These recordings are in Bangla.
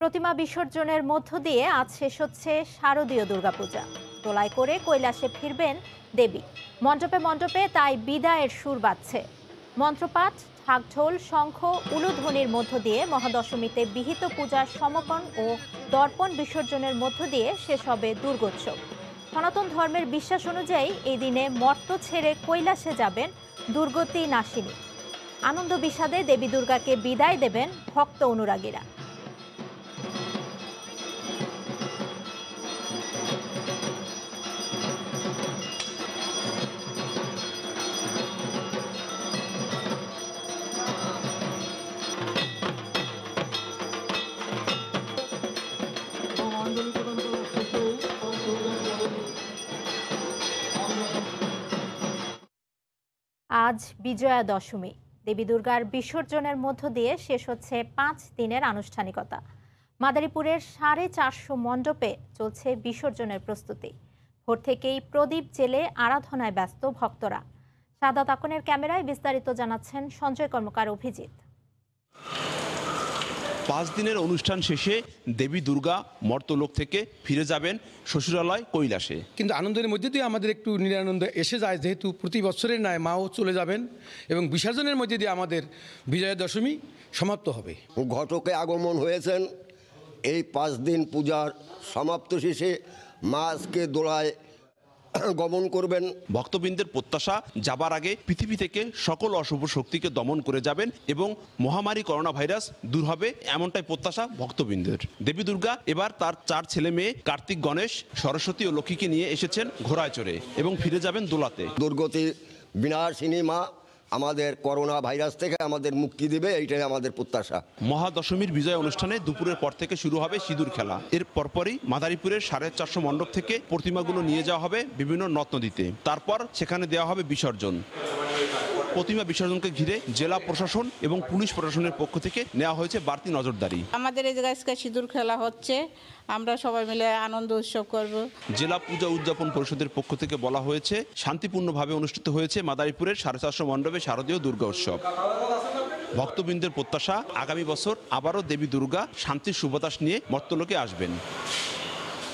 প্রতিমা বিসর্জনের মধ্য দিয়ে আজ শেষ হচ্ছে শারদীয় দুর্গাপূজা। দোলায় করে কৈলাসে ফিরবেন দেবী। মণ্ডপে মণ্ডপে তাই বিদায়ের সুর বাজছে। মন্ত্রপাঠ, ঢাকঢোল, শঙ্খ, উলুধ্বনির মধ্য দিয়ে মহাদশমীতে বিহিত পূজার সমাপন ও দর্পণ বিসর্জনের মধ্য দিয়ে শেষ হবে দুর্গোৎসব। সনাতন ধর্মের বিশ্বাস অনুযায়ী এই দিনে মর্ত ছেড়ে কৈলাসে যাবেন দুর্গতি নাশিনী। আনন্দ বিষাদে দেবী দুর্গাকে বিদায় দেবেন ভক্ত অনুরাগীরা। আজ বিজয়া দশমী। দেবী দুর্গার বিসর্জনের মধ্য দিয়ে শেষ হচ্ছে 5 দিনের আনুষ্ঠানিকতা। মাদারীপুরের 450 মণ্ডপে চলছে বিসর্জনের প্রস্তুতি। ভোর থেকেই প্রদীপ জেলে আরাধনায় ব্যস্ত ভক্তরা। সাদাত আকনের ক্যামেরায় বিস্তারিত জানাচ্ছেন সঞ্জয় কর্মকার অভিজিৎ। 5 দিনের অনুষ্ঠান শেষে দেবী দুর্গা মর্তলোক থেকে ফিরে যাবেন শ্বশুরালয় কৈলাসে। কিন্তু আনন্দের মধ্যে দিয়ে আমাদের একটু নিরানন্দ এসে যায়, যেহেতু প্রতি বছরের ন্যায় মাও চলে যাবেন এবং বিসর্জনের মধ্যে দিয়ে আমাদের বিজয়া দশমী সমাপ্ত হবে। ঘটকে আগমন হয়েছেন। এই 5 দিন পূজার সমাপ্ত শেষে মা আজকে দোলায় গমন করবেন। ভক্তবৃন্দের প্রত্যাশা, যাবার আগে পৃথিবী থেকে সকল অশুভ শক্তিকে দমন করে যাবেন এবং মহামারী করোনা ভাইরাস দূর হবে, এমনটাই প্রত্যাশা ভক্তবৃন্দের। দেবী দুর্গা এবার তার 4 ছেলে মেয়ে কার্তিক, গণেশ, সরস্বতী ও লক্ষ্মীকে নিয়ে এসেছেন ঘোড়ায় চড়ে এবং ফিরে যাবেন দোলাতে। দুর্গতি বিনাশিনী মা আমাদের করোনা ভাইরাস থেকে আমাদের মুক্তি দেবে, এইটাই আমাদের প্রত্যাশা। মহাদশমীর বিজয় অনুষ্ঠানে দুপুরের পর থেকে শুরু হবে সিঁদুর খেলা। এর পরপরই মাদারীপুরের 450 মণ্ডপ থেকে প্রতিমাগুলো নিয়ে যাওয়া হবে বিভিন্ন নদ নদীতে। তারপর সেখানে দেওয়া হবে বিসর্জন। প্রতিমা বিসর্জনকে ঘিরে জেলা প্রশাসন এবং পুলিশ প্রশাসনের পক্ষ থেকে নেওয়া হয়েছে বাড়তি নজরদারি। আমাদের এই জায়গায় সিঁদুর খেলা হচ্ছে, আমরা সবাই মিলে আনন্দ উৎসব করব। জেলা পূজা উদযাপন পরিষদের পক্ষ থেকে বলা হয়েছে, শান্তিপূর্ণভাবে অনুষ্ঠিত হয়েছে মাদারীপুরের 450 মণ্ডপে শারদীয় দুর্গা উৎসব। ভক্তবৃন্দের প্রত্যাশা, আগামী বছর আবারও দেবী দুর্গা শান্তির সুবাতাস নিয়ে মর্তলোকে আসবেন।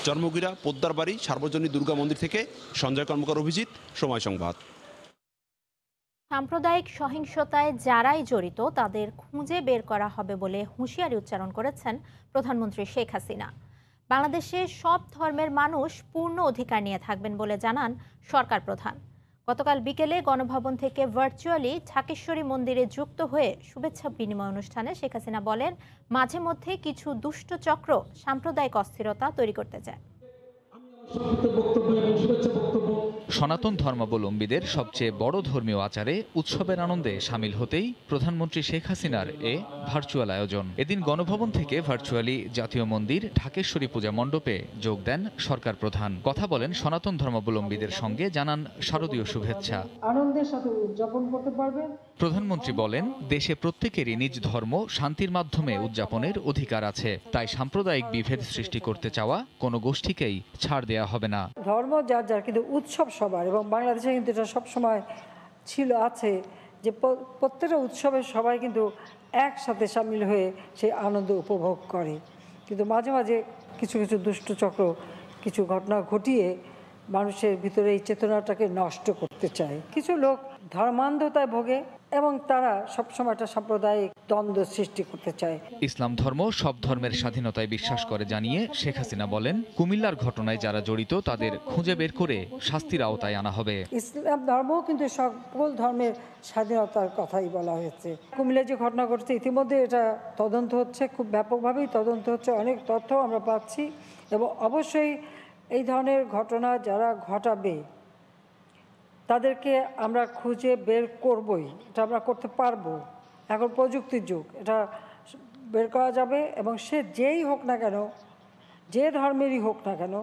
চর্মগিরা পোদ্দার বাড়ি সার্বজনীন দুর্গা মন্দির থেকে সঞ্জয় কর্মকার অভিজিৎ, সময় সংবাদ। সাম্প্রদায়িক সহিংসতায় যারাই জড়িত তাদের খুঁজে বের করা হবে বলে হুঁশিয়ারি উচ্চারণ করেছেন প্রধানমন্ত্রী শেখ হাসিনা। বাংলাদেশে সব ধর্মের মানুষ পূর্ণ অধিকার নিয়ে থাকবেন বলে জানান সরকার প্রধান। গতকাল বিকেলে গণভবন থেকে ভার্চুয়ালি ঢাকেশ্বরী মন্দিরে যুক্ত হয়ে শুভেচ্ছা বিনিময় অনুষ্ঠানে শেখ হাসিনা বলেন, মাঝে মধ্যে কিছু দুষ্ট চক্র সাম্প্রদায়িক অস্থিরতা তৈরি করতে চায়। সনাতন ধর্মাবলম্বীদের সবচেয়ে বড় ধর্মীয় আচারে উৎসবের আনন্দে সামিল হতেই প্রধানমন্ত্রী শেখ হাসিনার এ ভার্চুয়াল আয়োজন। এদিন গণভবন থেকে ভার্চুয়ালি জাতীয় মন্দির ঢাকেশ্বরী পূজা মণ্ডপে যোগ দেন সরকার প্রধান। কথা বলেন সনাতন ধর্মাবলম্বীদের সঙ্গে, জানান শারদীয় শুভেচ্ছা। আনন্দের সাথে উদযাপন করতে পারবেন। প্রধানমন্ত্রী বলেন, দেশে প্রত্যেকেরই নিজ ধর্ম শান্তির মাধ্যমে উদযাপনের অধিকার আছে, তাই সাম্প্রদায়িক বিভেদ সৃষ্টি করতে চাওয়া কোনো গোষ্ঠীকেই ছাড় দেওয়া হবে না। ধর্ম যার যার, কিন্তু উৎসব সবার, এবং বাংলাদেশে কিন্তু এটা সবসময় আছে যে প্রত্যেকটা উৎসবে সবাই কিন্তু একসাথে সামিল হয়ে সেই আনন্দ উপভোগ করে। কিন্তু মাঝে মাঝে কিছু কিছু দুষ্ট চক্র কিছু ঘটনা ঘটিয়ে মানুষের ভিতরে এই চেতনাটাকে নষ্ট করতে চায়। কিছু লোক ধর্মান্ধতায় ভোগে এবং তারা সবসময় একটা সাম্প্রদায়িক দ্বন্দ্ব সৃষ্টি করতে চায়। ইসলাম ধর্ম সব ধর্মের স্বাধীনতায় বিশ্বাস করে জানিয়ে শেখ হাসিনা বলেন, কুমিল্লার ঘটনায় যারা জড়িত তাদের খুঁজে বের করে শাস্তির আওতায় আনা হবে। ইসলাম ধর্মও কিন্তু সকল ধর্মের স্বাধীনতার কথাই বলা হয়েছে। কুমিল্লায় যে ঘটনা ঘটছে ইতিমধ্যে এটা তদন্ত হচ্ছে, খুব ব্যাপকভাবেই তদন্ত হচ্ছে, অনেক তথ্য আমরা পাচ্ছি এবং অবশ্যই এই ধরনের ঘটনা যারা ঘটাবে তাদেরকে আমরা খুঁজে বের করবই, এটা আমরা করতে পারবো। এখন প্রযুক্তির যুগ, এটা বের করা যাবে এবং সে যেই হোক না কেন, যে ধর্মেরই হোক না কেন,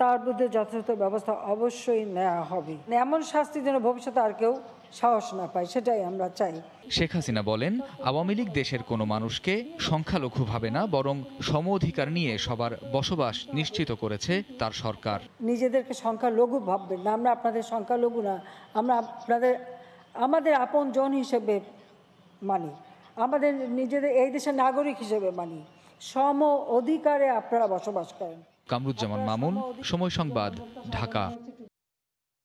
তার বিরুদ্ধে যথাযথ ব্যবস্থা অবশ্যই নেওয়া হবে। এমন শাস্তি যেন ভবিষ্যতে আর কেউ সাহস না পায়, সেটাই আমরা চাই। শেখ হাসিনা বলেন, আওয়ামী লীগ দেশের কোনো মানুষকে সংখ্যালঘু ভাবে না, বরং সম অধিকার নিয়ে সবার বসবাস নিশ্চিত করেছে তার সরকার। নিজেদেরকে সংখ্যালঘু ভাববেন না, আমরা আপনাদের সংখ্যালঘু না, আমরা আমাদের আপন জন হিসেবে মানি, আমাদের নিজেদের এই দেশের নাগরিক হিসেবে মানি। সম অধিকারে আপনারা বসবাস করেন। কামরুজ্জামান মামুন, সময় সংবাদ, ঢাকা।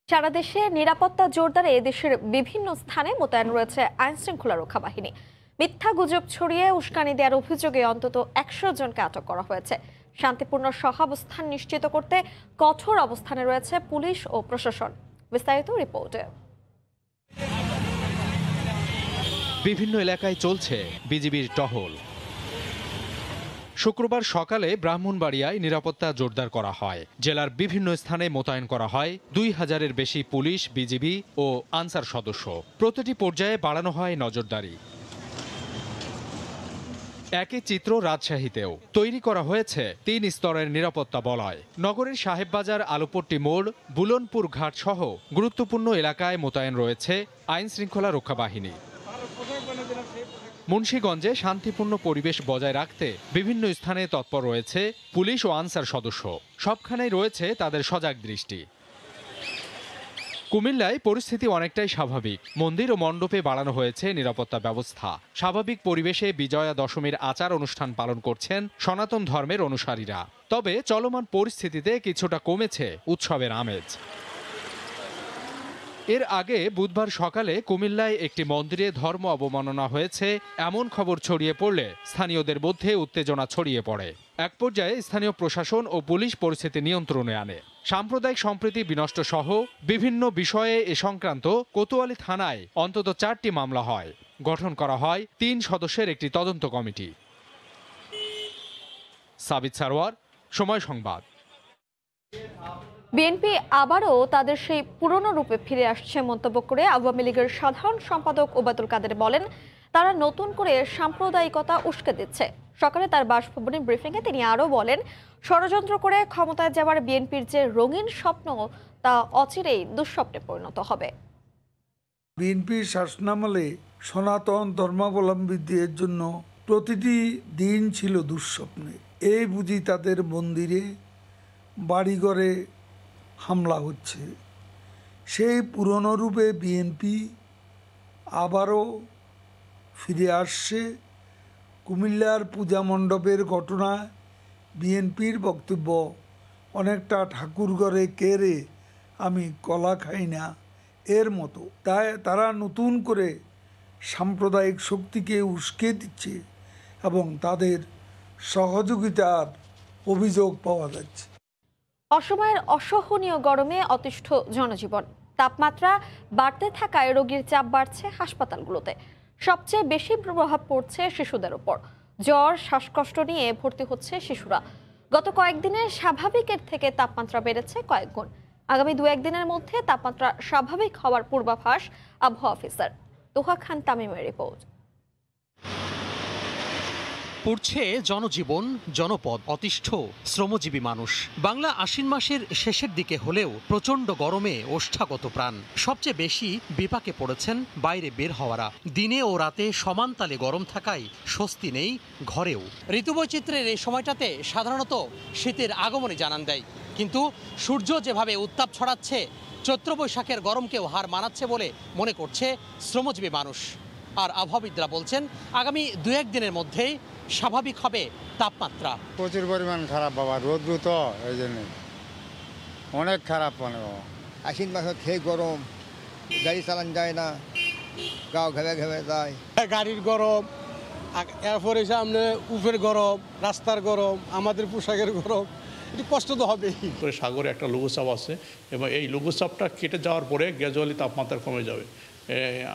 সারা দেশে নিরাপত্তা জোরদারে দেশের বিভিন্ন স্থানে মোতায়েন রয়েছে আইনশৃঙ্খলা রক্ষা বাহিনী। মিথ্যা গুজব ছড়িয়ে উস্কানি দেওয়ার অভিযোগে অন্তত ১০০ জনকে আটক করা হয়েছে। শান্তিপূর্ণ সহাবস্থান নিশ্চিত করতে কঠোর অবস্থানে রয়েছে পুলিশ ও প্রশাসন। বিস্তারিত রিপোর্টে। বিভিন্ন এলাকায় চলছে বিজিবির টহল। শুক্রবার সকালে ব্রাহ্মণবাড়িয়ায় নিরাপত্তা জোরদার করা হয়। জেলার বিভিন্ন স্থানে মোতায়েন করা হয় ২,০০০-এর বেশি পুলিশ, বিজিবি ও আনসার সদস্য। প্রতিটি পর্যায়ে বাড়ানো হয় নজরদারি। একই চিত্র রাজশাহীতেও তৈরি করা হয়েছে ৩ স্তরের নিরাপত্তা বলয়। নগরের সাহেববাজার, আলুপট্টি মোড়, বুলনপুর ঘাট সহ গুরুত্বপূর্ণ এলাকায় মোতায়েন রয়েছে আইন শৃঙ্খলা রক্ষা বাহিনী। মুন্সিগঞ্জে শান্তিপূর্ণ পরিবেশ বজায় রাখতে বিভিন্ন স্থানে তৎপর রয়েছে পুলিশ ও আনসার সদস্য। সবখানেই রয়েছে তাদের সজাগ দৃষ্টি। কুমিল্লায় পরিস্থিতি অনেকটাই স্বাভাবিক। মন্দির ও মণ্ডপে বাড়ানো হয়েছে নিরাপত্তা ব্যবস্থা। স্বাভাবিক পরিবেশে বিজয়া দশমীর আচার অনুষ্ঠান পালন করছেন সনাতন ধর্মের অনুসারীরা। তবে চলমান পরিস্থিতিতে কিছুটা কমেছে উৎসবের আমেজ। এর আগে বুধবার সকালে কুমিল্লায় একটি মন্দিরে ধর্ম অবমাননা হয়েছে এমন খবর ছড়িয়ে পড়লে স্থানীয়দের মধ্যে উত্তেজনা ছড়িয়ে পড়ে। এক পর্যায়ে স্থানীয় প্রশাসন ও পুলিশ পরিস্থিতি নিয়ন্ত্রণে আনে। সাম্প্রদায়িক সম্প্রীতি বিনষ্ট সহ বিভিন্ন বিষয়ে এ সংক্রান্ত কোতোয়ালি থানায় অন্তত ৪টি মামলা হয়। গঠন করা হয় ৩ সদস্যের একটি তদন্ত কমিটি। সাবিত সারোয়ার, সময় সংবাদ। বিএনপি আবারও তাদের সেই পুরনো রূপে ফিরে আসছে মন্তব্য করে আওয়ামী লীগের সাধারণ সম্পাদক ওবায়দুল কাদের বলেন, তারা নতুন করে সাম্প্রদায়িকতা উস্কে দিচ্ছে। সকালে তার বাসভবনে ব্রিফিংয়ে তিনি আরও বলেন, ষড়যন্ত্র করে ক্ষমতায় যাওয়ার বিএনপির যে রঙিন স্বপ্ন তা অচিরেই দুঃস্বপ্নে পরিণত হবে। বিএনপির শাসনামলে সনাতন ধর্মাবলম্বীদের জন্য প্রতিটি দিন ছিল দুঃস্বপ্নে। এই বুঝি তাদের মন্দিরে, বাড়িঘরে হামলা হচ্ছে। সেই পুরনো রূপে বিএনপি আবারও ফিরে আসছে। কুমিল্লার পূজা মণ্ডপের ঘটনায় বিএনপির বক্তব্য অনেকটা ঠাকুরঘরে কেড়ে আমি কলা খাই না এর মতো। তাই তারা নতুন করে সাম্প্রদায়িক শক্তিকে উস্কে দিচ্ছে এবং তাদের সহযোগিতার অভিযোগ পাওয়া যাচ্ছে। অসময়ের অসহনীয় গরমে অতিষ্ঠ জনজীবন। তাপমাত্রা বাড়তে থাকায় রোগীর চাপ বাড়ছে হাসপাতালগুলোতে। সবচেয়ে বেশি প্রভাব পড়ছে শিশুদের উপর। জ্বর, শ্বাসকষ্ট নিয়ে ভর্তি হচ্ছে শিশুরা। গত কয়েকদিনে স্বাভাবিকের থেকে তাপমাত্রা বেড়েছে কয়েক গুণ। আগামী 2-1 দিনের মধ্যে তাপমাত্রা স্বাভাবিক হওয়ার পূর্বাভাস আবহাওয়া অফিসার। তোহা খান তামিমের রিপোর্ট। পড়ছে জনজীবন, জনপদ, অতিষ্ঠ শ্রমজীবী মানুষ। বাংলা আশ্বিন মাসের শেষের দিকে হলেও প্রচণ্ড গরমে ওষ্ঠাগত প্রাণ। সবচেয়ে বেশি বিপাকে পড়েছেন বাইরে বের হওয়ারা। দিনে ও রাতে সমান তালে গরম থাকায় স্বস্তি নেই ঘরেও। ঋতুবৈচিত্র্যের এই সময়টাতে সাধারণত শীতের আগমনে জানান দেয়, কিন্তু সূর্য যেভাবে উত্তাপ ছড়াচ্ছে, চৈত্র বৈশাখের গরমকেও হার মানাচ্ছে বলে মনে করছে শ্রমজীবী মানুষ। আর আবহাওয়াবিদরা বলছেন, আগামী 2-1 দিনের মধ্যেই স্বাভাবিক হবে তাপমাত্রা। প্রচুর পরিমাণ খারাপ বাবা, রোদ্র তো এই জন্য অনেক খারাপ। মানে আশ্বিন মাসে খেয়ে গরম, গাড়ি চালান যায় না, গাও ঘেমে ঘেমে যায়। গাড়ির গরম, এরপরে সামনে উপরের গরম, রাস্তার গরম, আমাদের পোশাকের গরম, একটু কষ্ট তো হবেই। সাগরে একটা লঘুচাপ আছে এবং এই লঘুচাপটা কেটে যাওয়ার পরে গ্র্যাজুয়ালি তাপমাত্রা কমে যাবে।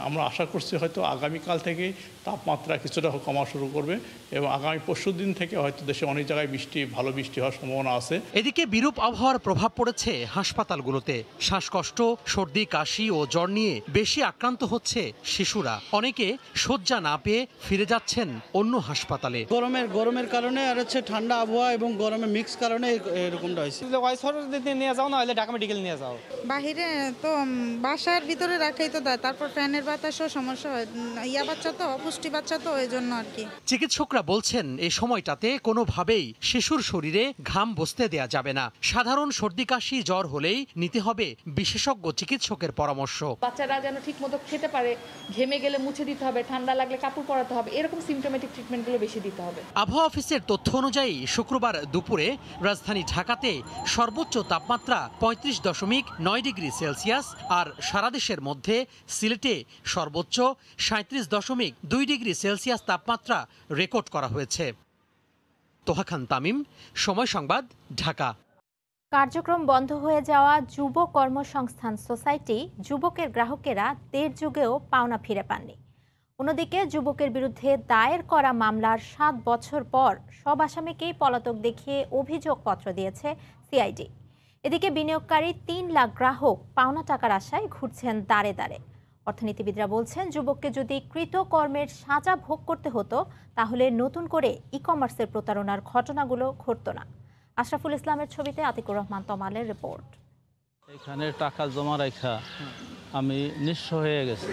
আমরা আশা করছি হয়তো আগামীকাল থেকে তাপমাত্রা কিছুটা কমা শুরু করবে এবং আগামী পরশুদিন থেকে হয়তো দেশে অনেক জায়গায় ভালো বৃষ্টি হওয়ার সম্ভাবনা আছে। এদিকে বিরূপ আবহাওয়ার প্রভাব পড়েছে হাসপাতালগুলোতে। শ্বাসকষ্ট, সর্দি, কাশি ও জ্বর নিয়ে বেশি আক্রান্ত হচ্ছে শিশুরা। অনেকে শয্যা না পেয়ে ফিরে যাচ্ছেন অন্য হাসপাতালে। গরমের কারণে আর হচ্ছে ঠান্ডা আবহাওয়া এবং গরমের মিক্স কারণে এরকমটা হয়েছে। নিয়ে যাও, না হলে ঢাকা মেডিকেল নিয়ে যাও। বাহিরে তো বাসার ভিতরে রাখাই তো দেয়, তারপর তারপর ফ্যানের বাতাসও সমস্যা হয়, ইয়া বাচ্চা তো অপুষ্টি বাচ্চা তো ওই জন্য আর কি। চিকিৎসকরা বলছেন এই সময়টাতে কোনোভাবেই শিশুর শরীরে ঘাম বসতে দেয়া যাবে না। সাধারণ সর্দি কাশি জ্বর হলেই নিতে হবে বিশেষজ্ঞ চিকিৎসকের পরামর্শ। বাচ্চারা যেন ঠিকমতো খেতে পারে, ঘেমে গেলে মুছে দিতে হবে, ঠান্ডা লাগলে কাপড় পরাতে হবে, এরকম সিমটোমেটিক ট্রিটমেন্টগুলো বেশি দিতে হবে। আবহাওয়া অফিসের তথ্য অনুযায়ী শুক্রবার দুপুরে রাজধানী ঢাকাতে সর্বোচ্চ তাপমাত্রা 35.9 ডিগ্রি সেলসিয়াস, আর সারা দেশের মধ্যে সিলেটে সর্বোচ্চ 37.2 ডিগ্রি সেলসিয়াস তাপমাত্রা রেকর্ড করা হয়েছে। তোহা খান তামিম, সময় সংবাদ, ঢাকা। কার্যক্রম বন্ধ হয়ে যাওয়া যুব কর্মসংস্থান সোসাইটি যুবকের গ্রাহকেরা দেড় যুগেও পাওনা ফিরে পাননি। অন্যদিকে যুবকের বিরুদ্ধে দায়ের করা মামলার 7 বছর পর সব আসামিকেই পলাতক দেখিয়ে অভিযোগপত্র দিয়েছে সিআইডি। এদিকে বিনিয়োগকারী 3 লাখ গ্রাহক পাওনা টাকার আশায় ঘুরছেন দাঁড়ে দাঁড়ে। অর্থনীতিবিদরা বলছেন, যুবককে যদি কৃতকর্মের সাজা ভোগ করতে হতো তাহলে নতুন করে ই-কমার্সের প্রতারণার ঘটনাগুলো ঘটতো না। আশরাফুল ইসলামের ছবিতে আতিকুর রহমান তমালের রিপোর্ট। এখানে টাকা জমা রাখা আমি নিঃস্ব হয়ে গেছি।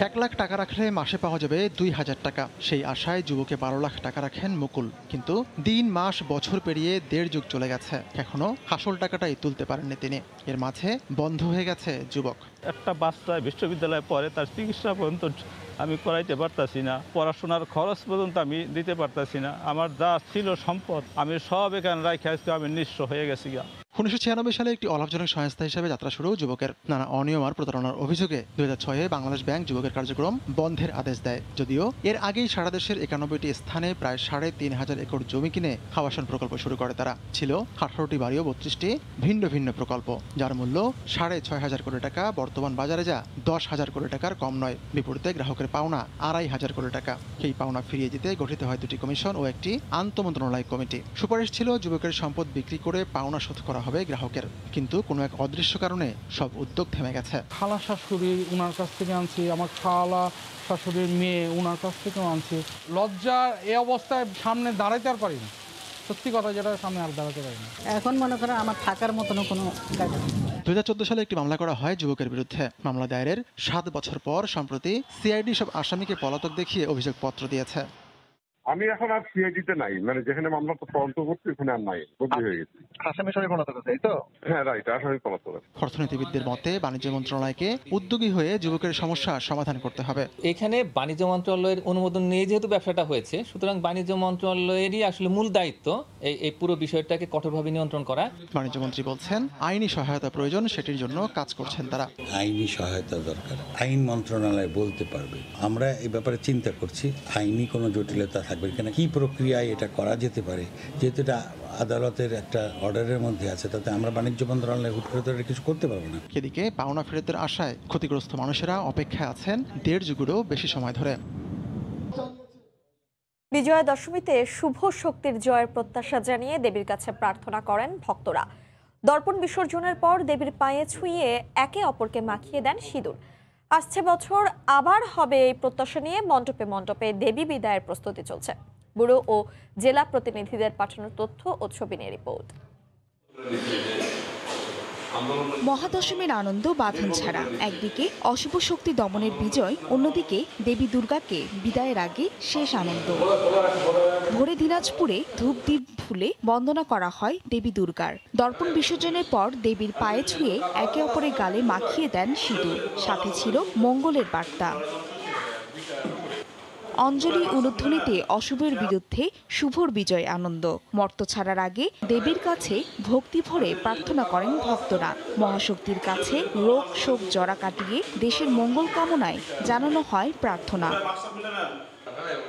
1 লাখ টাকা রাখলে মাসে পাওয়া যাবে 2000 টাকা। সেই আশায় যুবকে 12 লাখ টাকা রাখেন মুকুল। কিন্তু দিন মাস বছর পেরিয়ে দেড় যুগ চলে গেছে, এখনো আসল টাকাটাই তুলতে পারেননি তিনি। এর মাঝে বন্ধ হয়ে গেছে যুবক। একটা বাচ্চা বিশ্ববিদ্যালয়ে পড়ে, তার চিকিৎসা পর্যন্ত আমি করাইতে পারতাছি না, পড়াশোনার খরচ পর্যন্ত আমি দিতে পারতাছি না। আমার যা ছিল সম্পদ আমি সব এখানে রাখে আজকে আমি নিঃস্ব হয়ে গেছি। 1996 সালে একটি অলাভজনক সংস্থা হিসেবে যাত্রা শুরু যুবকের। নানা অনিয়ম আর প্রতারণার অভিযোগে 2006-এ বাংলাদেশ ব্যাংক যুবকের কার্যক্রম বন্ধের আদেশ দেয়। যদিও এর আগেই সারা দেশের 91টি স্থানে প্রায় 3500 একর জমি কিনে আবাসন প্রকল্প শুরু করে তারা। ছিল 18টি বাড়ি ও 32টি ভিন্ন ভিন্ন প্রকল্প, যার মূল্য 6500 কোটি টাকা। বর্তমান বাজারে যা 10,000 কোটি টাকার কম নয়। বিপরীতে গ্রাহকের পাওনা 2500 কোটি টাকা। এই পাওনা ফিরিয়ে দিতে গঠিত হয় 2টি কমিশন ও একটি আন্তঃমন্ত্রণালয় কমিটি। সুপারিশ ছিল যুবকের সম্পদ বিক্রি করে পাওনা শোধ করা হবে গ্রাহকের। কিন্তু কোনো এক অদৃশ্য কারণে সব উদ্যোগ থেমে গেছে। খালা শাশুড়ি উনার কাছ থেকে আনছি, আমার খালা শাশুড়ির মেয়ে উনার কাছ থেকেও আনছি। লজ্জার এই অবস্থায় সামনে দাঁড়াইতে আর পারি না, সত্যি কথা যেটা, সামনে আর দাঁড়াতে পারি না। এখন মনে করেন আমার থাকার মতন কোনো জায়গা নেই। 2014 সালে একটি মামলা করা হয় যুবকের বিরুদ্ধে। মামলা দায়েরের 7 বছর পর সম্প্রতি সিআইডি সব আসামিকে পলাতক দেখিয়ে অভিযোগপত্র দিয়েছে। আমি এখন আর সিআইডিতে নাই, মানে যেখানে মামলাটা তদন্ত করছি ওখানে আর নাই, বদলি হয়ে গেছে। আসামি সবাই পলাতক আছে, তাই তো? হ্যাঁ, রাইট, আসামি পলাতক আছে। অর্থনীতিবিদদের মতে বাণিজ্য মন্ত্রণালয়কে উদ্যোগী হয়ে যুবকের সমস্যা সমাধান করতে হবে। এখানে বাণিজ্য মন্ত্রণালয়ের অনুমোদন নিয়ে যেহেতু ব্যবসাটা হয়েছে, সুতরাং বাণিজ্য মন্ত্রণালয়েরই আসলে মূল দায়িত্ব এই পুরো বিষয়টাকে কঠোরভাবে নিয়ন্ত্রণ করা। বাণিজ্য মন্ত্রী বলছেন, আইনি সহায়তা প্রয়োজন, সেটির জন্য কাজ করছেন তারা। আইনি সহায়তা দরকার, আইন মন্ত্রণালয় বলতে পারবে। আমরা এই ব্যাপারে চিন্তা করছি, আইনি কোনো জটিলতা থাকবে কিনা, কি প্রক্রিয়ায় এটা করা যেতে পারে। যেহেতু এটা আদালতের একটা অর্ডারের মধ্যে আছে, তাতে আমরা বাণিজ্য মন্ত্রণালয় হুট করে কিছু করতে পারবো না। এদিকে পাওনা ফেরতের আশায় ক্ষতিগ্রস্ত মানুষেরা অপেক্ষায় আছেন দেড় যুগেরও বেশি সময় ধরে। বিজয়া দশমীতে শুভ শক্তির জয়ের প্রত্যাশা জানিয়ে দেবীর কাছে প্রার্থনা করেন ভক্তরা। দর্পণ বিসর্জনের পর দেবীর পায়ে ছুঁয়ে একে অপরকে মাখিয়ে দেন সিঁদুর। আসছে বছর আবার হবে এই প্রত্যাশা নিয়ে মণ্ডপে মণ্ডপে দেবী বিদায়ের প্রস্তুতি চলছে। ব্যুরো ও জেলা প্রতিনিধিদের পাঠানো তথ্য ও ছবি নিয়ে রিপোর্ট। মহাদশমীর আনন্দ বাঁধন ছাড়া, একদিকে অশুভ শক্তি দমনের বিজয়, অন্যদিকে দেবী দুর্গাকে বিদায়ের আগে শেষ আনন্দ। ভোরে দিনাজপুরে ধূপ দ্বীপ ফুলে বন্দনা করা হয় দেবী দুর্গার। দর্পণ বিসর্জনের পর দেবীর পায়ে ছুঁয়ে একে অপরের গালে মাখিয়ে দেন সিঁদুর, সাথে ছিল মঙ্গলের বার্তা। অঞ্জলি উলুধ্বনিতে অশুভের বিরুদ্ধে শুভর বিজয় আনন্দ। মর্ত ছাড়ার আগে দেবীর কাছে ভক্তি ভরে প্রার্থনা করেন ভক্তরা। মহাশক্তির কাছে রোগ শোক জরা কাটিয়ে দেশের মঙ্গল কামনায় জানানো হয় প্রার্থনা।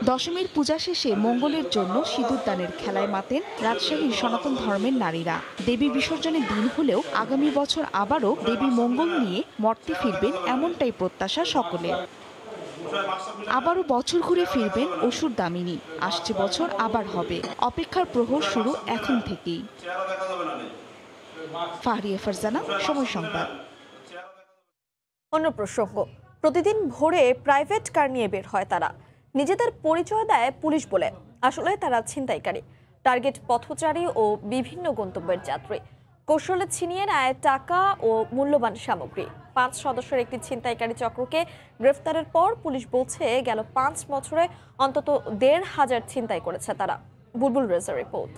দশমীর পূজা শেষে মঙ্গলের জন্য সিঁদুর দানের খেলায় মাতেন রাজশাহীর সনাতন ধর্মের নারীরা। দেবী বিসর্জনের দিন হলেও আগামী বছর আবারও দেবী মঙ্গল নিয়ে মর্তে ফিরবেন, এমনটাই প্রত্যাশা সকলের। আবারও বছর ঘুরে ফিরবেন অসুর দামিনী। আসছে বছর আবার হবে, অপেক্ষার প্রহর শুরু এখন থেকেই। ফাহরিয়া ফারজানা, সময় সংবাদ। অন্য প্রসঙ্গ, প্রতিদিন ভোরে প্রাইভেট কার নিয়ে বের হয় তারা। নিজেদের পরিচয় দেয় পুলিশ বলে, আসলে তারা ছিনতাইকারী, টার্গেট পথচারী ও বিভিন্ন গন্তব্যের যাত্রী। কৌশলে ছিনিয়ে নেয় টাকা ও মূল্যবান সামগ্রী। 5 সদস্যের একটি ছিনতাইকারী চক্রকে গ্রেফতারের পর পুলিশ বলছে গেল 5 বছরে অন্তত 1,500 ছিনতাই করেছে তারা। বুলবুল রেজার রিপোর্ট।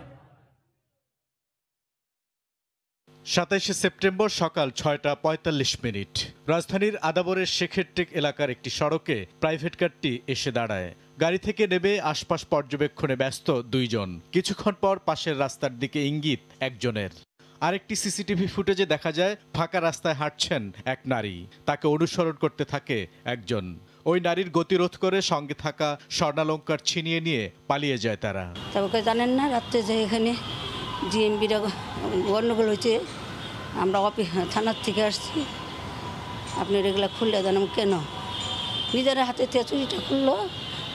27 সেপ্টেম্বর সকাল 6:45। রাজধানীর আদাবরের শেখেরটেক এলাকার একটি সড়কে প্রাইভেট কারটি এসে দাঁড়ায়। গাড়ি থেকে নেমে আশপাশ পর্যবেক্ষণে ব্যস্ত দুইজন। কিছুক্ষণ পর পাশের রাস্তার দিকে ইঙ্গিত একজনের। আরেকটি সিসিটিভি ফুটেজে দেখা যায় ফাঁকা রাস্তায় হাঁটছেন এক নারী, তাকে অনুসরণ করতে থাকে একজন। ওই নারীর গতিরোধ করে সঙ্গে থাকা স্বর্ণালংকার ছিনিয়ে নিয়ে পালিয়ে যায় তারা। তবে জানেন না রাত্রে যে এখানে জিএমবির গণ্ডগোল হয়েছে, আমরা থানার থেকে আসছি, আপনি এগুলো খুললে জানাম কেন? নিজের হাতে চুরিটা খুললো,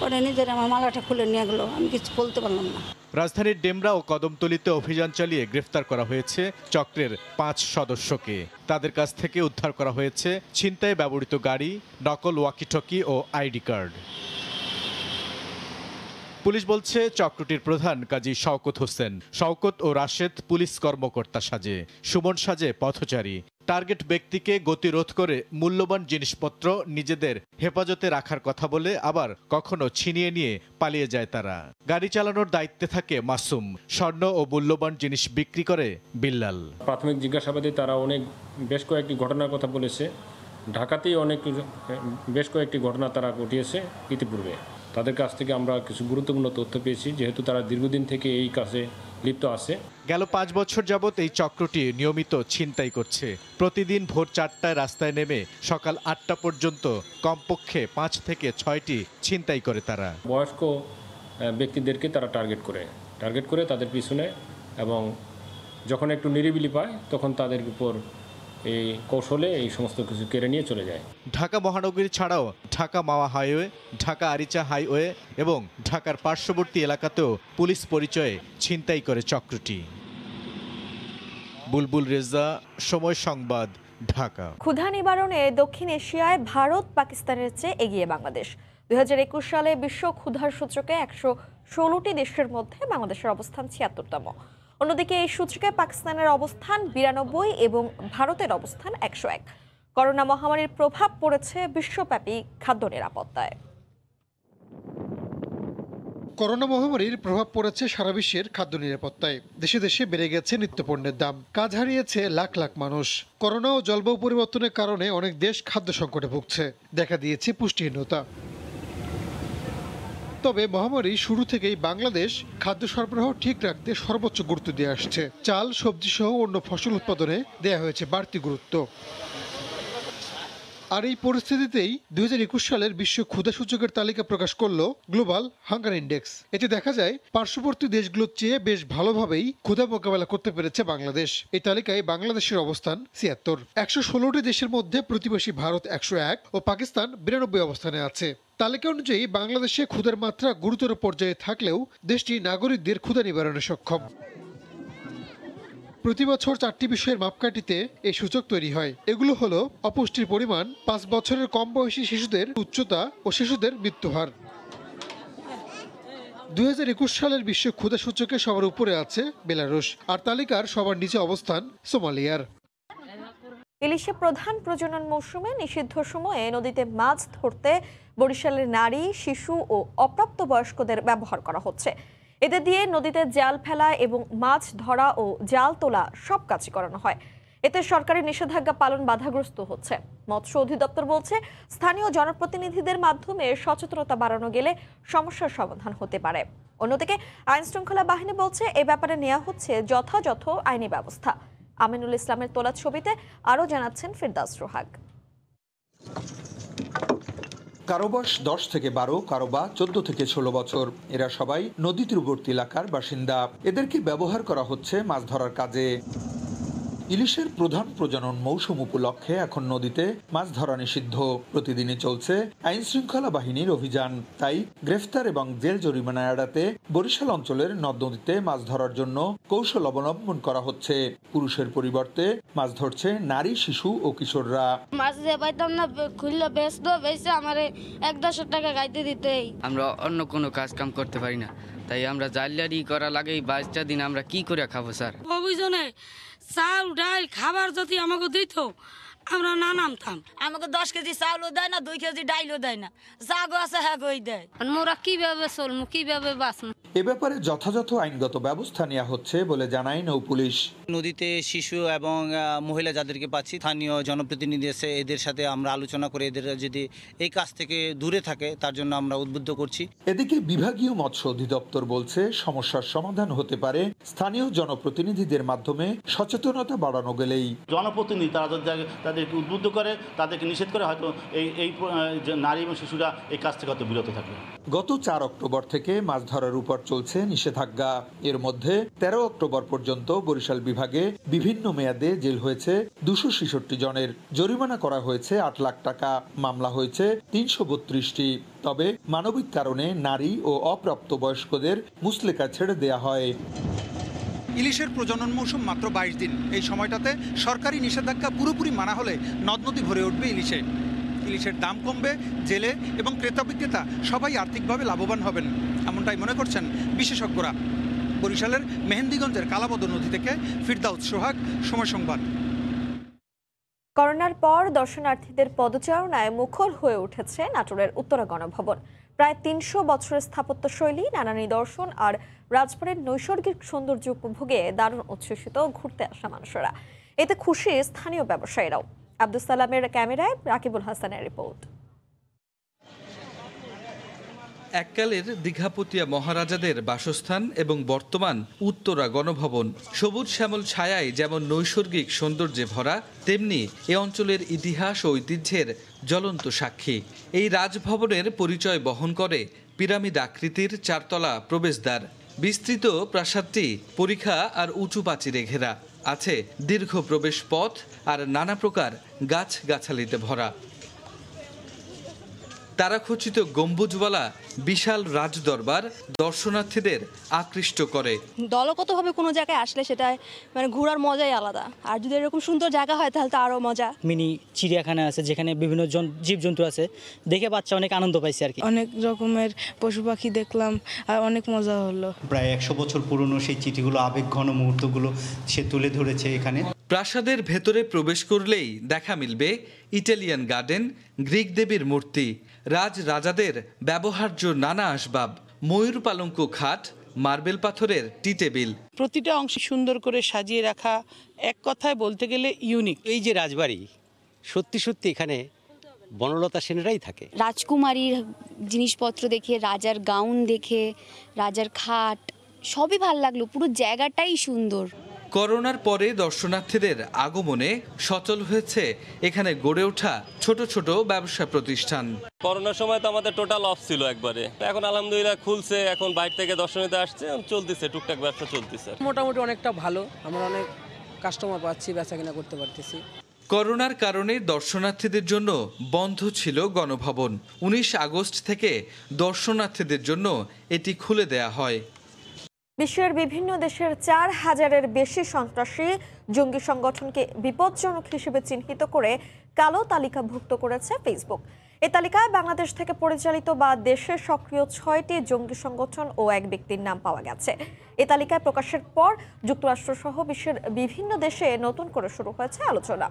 পরে নিজের আমার মালাটা খুলে নিয়ে গেলো, আমি কিছু বলতে পারলাম না। রাজধানীর ডেমরা ও কদমতলীতে অভিযান চালিয়ে গ্রেফতার করা হয়েছে চক্রের 5 সদস্যকে। তাদের কাছ থেকে উদ্ধার করা হয়েছে ছিনতাইয়ে ব্যবহৃত গাড়ি, নকল ওয়াকিটকি ও আইডি কার্ড। পুলিশ বলছে চক্রটির প্রধান কাজী শওকত হোসেন। শওকত ও রাশেদ পুলিশ কর্মকর্তা সাজে, সুমন সাজে পথচারী। টার্গেট ব্যক্তিকে গতিরোধ করে মূল্যবান জিনিসপত্র নিজেদের হেফাজতে রাখার কথা বলে আবার কখনো ছিনিয়ে নিয়ে পালিয়ে যায় তারা। গাড়ি চালানোর দায়িত্বে থাকে মাসুম। স্বর্ণ ও মূল্যবান জিনিস বিক্রি করে বিল্লাল। প্রাথমিক জিজ্ঞাসাবাদে তারা বেশ কয়েকটি ঘটনার কথা বলেছে। ঢাকাতেই বেশ কয়েকটি ঘটনা তারা ঘটিয়েছে ইতিপূর্বে। তাদের কাছ থেকে আমরা কিছু গুরুত্বপূর্ণ তথ্য পেয়েছি, যেহেতু তারা দীর্ঘদিন থেকে এই কাজে লিপ্ত আছে। গেল 5 বছর যাবৎ এই চক্রটি নিয়মিত ছিনতাই করছে। প্রতিদিন ভোর 4টায় রাস্তায় নেমে সকাল 8টা পর্যন্ত কমপক্ষে 5 থেকে 6টি ছিনতাই করে তারা। বয়স্ক ব্যক্তিদেরকে তারা টার্গেট করে তাদের পিছনে, এবং যখন একটু নিরিবিলি পায় তখন তাদের উপর এই কৌশলে এই সমস্ত কিছু কেড়ে নিয়ে চলে যায়। ঢাকা মহানগরী ছাড়াও ঢাকা মাওয়া হাইওয়ে, ঢাকা আরিচা হাইওয়ে এবং ঢাকার পার্শ্ববর্তী এলাকাতেও পুলিশ পরিচয়ে ছিনতাই করে চক্রটি। বুলবুল রেজা, সময় সংবাদ, ঢাকা। ক্ষুধা নিবারণে দক্ষিণ এশিয়ায় ভারত পাকিস্তানের চেয়ে এগিয়ে বাংলাদেশ। 2021 সালে বিশ্ব ক্ষুধার সূচকে 116টি দেশের মধ্যে বাংলাদেশের অবস্থান 76তম। অন্যদিকে এই সূচকে পাকিস্তানের অবস্থান 92 এবং ভারতের অবস্থান 101। করোনা মহামারীর প্রভাব পড়েছে বিশ্বব্যাপী খাদ্য নিরাপত্তায়। করোনা মহামারীর প্রভাব পড়েছে সারা বিশ্বের খাদ্য নিরাপত্তায়। দেশে দেশে বেড়ে গেছে নিত্যপণ্যের দাম, কাজ হারিয়েছে লাখ লাখ মানুষ। করোনা ও জলবায়ু পরিবর্তনের কারণে অনেক দেশ খাদ্য সংকটে ভুগছে, দেখা দিয়েছে পুষ্টিহীনতা। তবে মহামারী শুরু থেকেই বাংলাদেশ খাদ্য সরবরাহ ঠিক রাখতে সর্বোচ্চ গুরুত্ব দিয়ে আসছে। চাল, সবজি সহ অন্য ফসল উৎপাদনে দেয়া হয়েছে বাড়তি গুরুত্ব। আর এই পরিস্থিতিতেই 2021 সালের বিশ্ব ক্ষুধা সূচকের তালিকা প্রকাশ করলো গ্লোবাল হাঙ্গার ইন্ডেক্স। এতে দেখা যায় পার্শ্ববর্তী দেশগুলোর চেয়ে বেশ ভালোভাবেই ক্ষুধা মোকাবেলা করতে পেরেছে বাংলাদেশ। এই তালিকায় বাংলাদেশের অবস্থান 76। 116টি দেশের মধ্যে প্রতিবেশী ভারত 101 ও পাকিস্তান 92 অবস্থানে আছে। তালিকা অনুযায়ী বাংলাদেশে ক্ষুধার মাত্রা গুরুতর পর্যায়ে থাকলেও দেশটি নাগরিকদের ক্ষুধা নিবারণে সক্ষম। প্রতি বছর 4টি বিষয়ের মাপকাঠিতে এই সূচক তৈরি হয়। এগুলো হলো অপুষ্টির পরিমাণ, 5 বছরের কম বয়সী শিশুদের উচ্চতা ও শিশুদের মৃত্যুহার। 2021 সালের বিশ্ব ক্ষুধা সূচকে সবার উপরে আছে বেলারুশ, আর তালিকার সবার নিচে অবস্থান সোমালিয়ার। ইলিশে প্রধান প্রজনন মৌসুমে নিষিদ্ধ সময়ে নদীতে মাছ ধরতে বরিশালের নারী, শিশু ও অপ্রাপ্তবয়স্কদের ব্যবহার করা হচ্ছে। এদের দিয়ে নদীতে জাল ফেলা এবং মাছ ধরা ও জাল তোলা সব কাজই করানো হয়। এতে সরকারি নিষেধাজ্ঞা পালন বাধাগ্রস্ত হচ্ছে। মৎস্য অধিদপ্তর বলছে, স্থানীয় জনপ্রতিনিধিদের মাধ্যমে সচেতনতা বাড়ানো গেলে সমস্যার সমাধান হতে পারে। অন্যদিকে আইন শৃঙ্খলা বাহিনী বলছে, এ ব্যাপারে নেওয়া হচ্ছে যথাযথ আইনি ব্যবস্থা। আমিনুল ইসলামের তোলা ছবিতে আরও জানাচ্ছেন ফিরদাউস সোহাগ। কারো বয়স 10 থেকে 12, কারো বা 14 থেকে 16 বছর। এরা সবাই নদী তীরবর্তী এলাকার বাসিন্দা। এদেরকে ব্যবহার করা হচ্ছে মাছ ধরার কাজে। ইলিশের প্রধান প্রজনন মৌসুম উপলক্ষে এখন নদীতে মাছ ধরা নিষিদ্ধ। প্রতিদিনই চলছে আইন শৃঙ্খলা বাহিনীর অভিযান। তাই গ্রেফতার এবং জেল জরিমানা এড়াতে বরিশাল অঞ্চলের নদ নদীতে মাছ ধরার জন্য কৌশল অবলম্বন করা হচ্ছে। পুরুষের পরিবর্তে মাছ ধরছে নারী, শিশু ও কিশোররা। মাছ যে পাইতাম না, খুললে বেচে আমার 1-10 টাকা গাইতে দিতেই। আমরা অন্য কোনো কাজ কাম করতে পারি না, তাই আমরা জালিয়াতি করা লাগে 22টা দিন আমরা কি করে খাবো স্যার? অভিযোগে চাল ডাল খাবার যদি আমাকে দিত আমরা না নামতাম। আমাকে 10 কেজি চাউলও দেয় না, 2 কেজি ডাইলও দেয় না, জাগো আছে হ্যাঁ গই দেয়। মোরা কিভাবে চলবো, কিভাবে বাঁচবো? এ ব্যাপারে যথাযথ আইনগত ব্যবস্থা নেওয়া হচ্ছে বলে জানায় নৌ পুলিশ। নদীতে শিশু এবং মহিলা যাদেরকে পাচ্ছি, স্থানীয় জনপ্রতিনিধি আছে, এদের সাথে আমরা আলোচনা করে এদের যদি এই কাজ থেকে দূরে থাকে তার জন্য আমরা উদ্বুদ্ধ করছি। এদিকে বিভাগীয় মৎস্য অধিদপ্তর বলছে সমস্যার সমাধান হতে পারে স্থানীয় জনপ্রতিনিধিদের মাধ্যমে সচেতনতা বাড়ানো গেলেই। জনপ্রতিনিধি তারা তাদেরকে উদ্বুদ্ধ করে, তাদেরকে নিষেধ করে, হয়তো এই নারী এবং শিশুরা এই কাজ থেকে হয়তো বিরত থাকবে। গত 4 অক্টোবর থেকে মাছ ধরার উপর চলছে নিষেধাজ্ঞা। এর মধ্যে 13 অক্টোবর পর্যন্ত বরিশাল বিভাগে বিভিন্ন মেয়াদে জেল হয়েছে 266 জনের, জরিমানা করা হয়েছে 8 লাখ টাকা, মামলা হয়েছে 332টি। তবে মানবিক কারণে নারী ও অপ্রাপ্তবয়স্কদের মুচলেকা ছেড়ে দেয়া হয়। ইলিশের প্রজনন মৌসুম মাত্র 22 দিন। এই সময়টাতে সরকারি নিষেধাজ্ঞা পুরোপুরি মানা হলে নদ নদী ভরে উঠবে ইলিশে। ইলিশের দাম কমবে, জেলে এবং ক্রেতা বিক্রেতা সবাই আর্থিকভাবে লাভবান হবেন, এমনটাই মনে করছেন বিশেষজ্ঞরা। বরিশালের মেহেন্দিগঞ্জের কালাবদ নদী থেকে ফিরদাউস সোহাগ, সময় সংবাদ। করোনার পর দর্শনার্থীদের পদচারণায় মুখর হয়ে উঠেছে নাটোরের উত্তরা গণভবন। প্রায় 300 বছরের স্থাপত্যশৈলী, নানা নিদর্শন আর রাজবাড়ির নৈসর্গিক সৌন্দর্য উপভোগে দারুণ উচ্ছ্বসিত ঘুরতে আসা মানুষেরা। এতে খুশি স্থানীয় ব্যবসায়ীরাও। আব্দুল সালামের ক্যামেরায় রাকিবুল হাসানের রিপোর্ট। এককালের দীঘাপতিয়া মহারাজাদের বাসস্থান এবং বর্তমান উত্তরা গণভবন সবুজ শ্যামল ছায়ায় যেমন নৈসর্গিক সৌন্দর্যে ভরা, তেমনি এ অঞ্চলের ইতিহাস ও ঐতিহ্যের জ্বলন্ত সাক্ষী। এই রাজভবনের পরিচয় বহন করে পিরামিড আকৃতির 4 তলা প্রবেশদ্বার। বিস্তৃত প্রাসাদটি পরিখা আর উঁচু প্রাচীরে ঘেরা, আছে দীর্ঘ প্রবেশ পথ আর নানা প্রকার গাছগাছালিতে ভরা। তারাখচিত গম্বুজওয়ালা বিশাল রাজদরবার দর্শনার্থীদের আকৃষ্ট করে। দলগতভাবে কোনো জায়গায় আসলে সেটা মানে ঘোরার মজাই আলাদা, আর যদি এরকম সুন্দর জায়গা হয় তাহলে তো আরও মজা। মিনি চিড়িয়াখানা আছে যেখানে বিভিন্ন জীবজন্তু আছে, দেখে বাচ্চা অনেক আনন্দ পাইছে আর কি। অনেক রকমের পশু পাখি দেখলাম আর অনেক মজা হলো। প্রায় 100 বছর পুরনো সেই চিঠিগুলো, আবেগঘন মুহূর্তগুলো সে তুলে ধরেছে এখানে। প্রাসাদের ভেতরে প্রবেশ করলেই দেখা মিলবে ইটালিয়ান গার্ডেন, গ্রিক দেবীর মূর্তি, রাজাদের ব্যবহার্য নানা আসবাব, ময়ূর পালঙ্ক খাট, মার্বেল পাথরের টি টেবিল। প্রতিটা অংশ সুন্দর করে সাজিয়ে রাখা, এক কথায় বলতে গেলে ইউনিক। এই যে রাজবাড়ি, সত্যি সত্যি এখানে বনলতা সেনেরাই থাকে। রাজকুমারীর জিনিসপত্র দেখে, রাজার গাউন দেখে, রাজার খাট, সবই ভালো লাগলো, পুরো জায়গাটাই সুন্দর। করোনার পরে দর্শনার্থীদের আগমনে সচল হয়েছে এখানে গড়ে ওঠা ছোট ছোট ব্যবসা প্রতিষ্ঠান। করোনার সময় তো আমাদের টোটাল অফ ছিল একবারে, এখন আলহামদুলিল্লাহ খুলছে, এখন বাইরে থেকে দর্শনীতে আসছে, চলতেছে, টুকটাক ব্যবসা চলতেছে। মোটামুটি অনেকটা ভালো, আমরা অনেক কাস্টমার পাচ্ছি, বেচা কিনা করতে পারতেছি। করোনার কারণে দর্শনার্থীদের জন্য বন্ধ ছিল গণভবন। 19 আগস্ট থেকে দর্শনার্থীদের জন্য এটি খুলে দেয়া হয়। বিশ্বের বিভিন্ন দেশের 4000-এর বেশি সন্ত্রাসী জঙ্গি সংগঠনকে বিপজ্জনক হিসেবে চিহ্নিত করে কালো তালিকাভুক্ত করেছে ফেসবুক। এই তালিকায় বাংলাদেশ থেকে পরিচালিত বা দেশে সক্রিয় 6টি জঙ্গি সংগঠন ও এক ব্যক্তির নাম পাওয়া গেছে। এই তালিকায় প্রকাশের পর যুক্তরাষ্ট্রসহ বিশ্বের বিভিন্ন দেশে নতুন করে শুরু হয়েছে আলোচনা।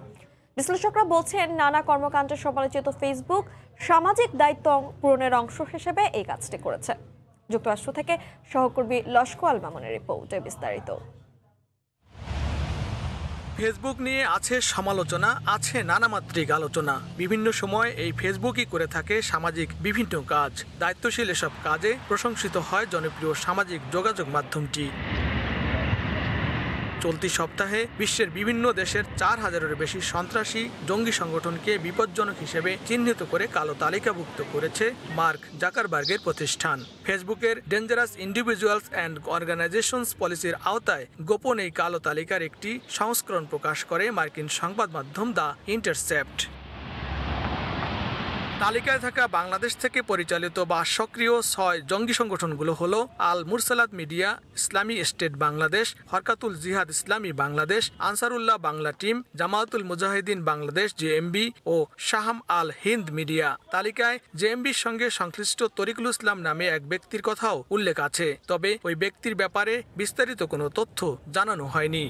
বিশ্লেষকরা বলছেন, নানা কর্মকাণ্ডে সমালোচিত ফেসবুক সামাজিক দায়িত্ব পূরণের অংশ হিসেবে এই কাজটি করেছে। যুক্তরাষ্ট্র থেকে সহকর্মী লস্কো আল মামুনের রিপোর্টে বিস্তারিত। ফেসবুক নিয়ে আছে সমালোচনা, আছে নানামাত্রিক আলোচনা। বিভিন্ন সময় এই ফেসবুকই করে থাকে সামাজিক বিভিন্ন কাজ। দায়িত্বশীল এসব কাজে প্রশংসিত হয় জনপ্রিয় সামাজিক যোগাযোগ মাধ্যমটি। চলতি সপ্তাহে বিশ্বের বিভিন্ন দেশের 4000-এর বেশি সন্ত্রাসী জঙ্গি সংগঠনকে বিপজ্জনক হিসেবে চিহ্নিত করে কালো তালিকাভুক্ত করেছে মার্ক জাকারবার্গের প্রতিষ্ঠান। ফেসবুকের ডেঞ্জারাস ইন্ডিভিজুয়ালস অ্যান্ড অর্গানাইজেশনস পলিসির আওতায় গোপন এই কালো তালিকার একটি সংস্করণ প্রকাশ করে মার্কিন সংবাদ মাধ্যম দ্য ইন্টারসেপ্ট। তালিকায় থাকা বাংলাদেশ থেকে পরিচালিত বা সক্রিয় 6 জঙ্গি সংগঠনগুলো হলো আল মুরসালাত মিডিয়া, ইসলামী স্টেট বাংলাদেশ, হরকাতুল জিহাদ ইসলামী বাংলাদেশ, আনসারুল্লাহ বাংলা টিম, জামায়াতুল মুজাহিদিন বাংলাদেশ জেএমবি ও শাহাম আল হিন্দ মিডিয়া। তালিকায় জেএমবির সঙ্গে সংশ্লিষ্ট তরিকুল ইসলাম নামে এক ব্যক্তির কথাও উল্লেখ আছে, তবে ওই ব্যক্তির ব্যাপারে বিস্তারিত কোনো তথ্য জানানো হয়নি।